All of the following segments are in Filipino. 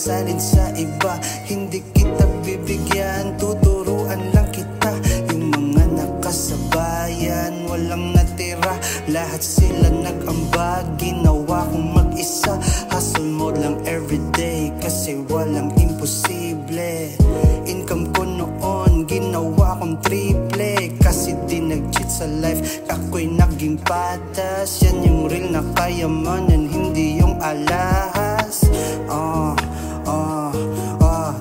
salin sa iba. Hindi kita bibigyan, tuturuan lang kita. Yung mga nakasabayan, walang natira. Lahat sila nag-ambag, ginawa kong mag-isa. Hustle mode lang everyday, kasi walang imposible. Income ko noon, ginawa kong triple. Kasi di nag-cheat sa life, ako'y naging patas. Yan yung real na kayamanan, hindi yung alahas.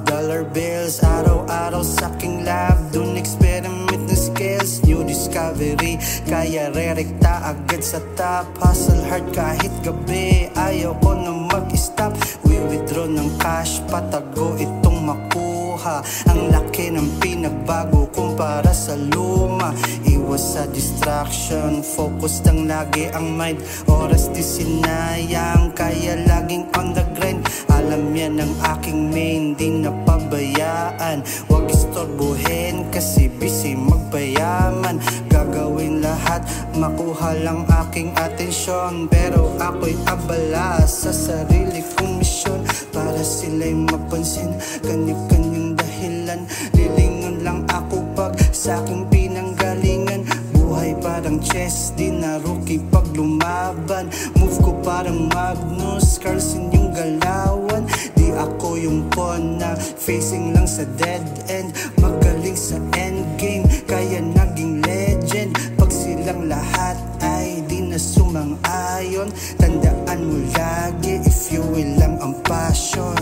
Dollar bills, araw-araw sa aking lab. Dun experiment ng skills, new discovery. Kaya rerekta agad sa top. Hustle hard kahit gabi, ayaw ko na mag-stop. We withdraw ng cash, patago itong makuha. Ang laki ng pinagbago kumpara sa luma. Iwas sa distraction, focus lang lagi ang mind. Oras di sinayang, kaya laging on the grind. Alam yan ang aking main, di napabayaan. Huwag istorbohin kasi busy magpayaman. Gagawin lahat, makuha lang aking atensyon. Pero ako'y abala sa sarili kong misyon. Para sila'y mapansin, kanya-kanyang dahilan. Lilingon lang ako pag sa aking pinanggalingan. Buhay parang chess, di na rookie pag lumaban. Move ko parang Magnus Carlsen yung galawan. Di ako yung pawn na facing lang sa dead end. Magaling sa endgame, kaya naging legend. Pag silang lahat ay di na sumang-ayon, tandaan mo lagi, if you will lang ang passion.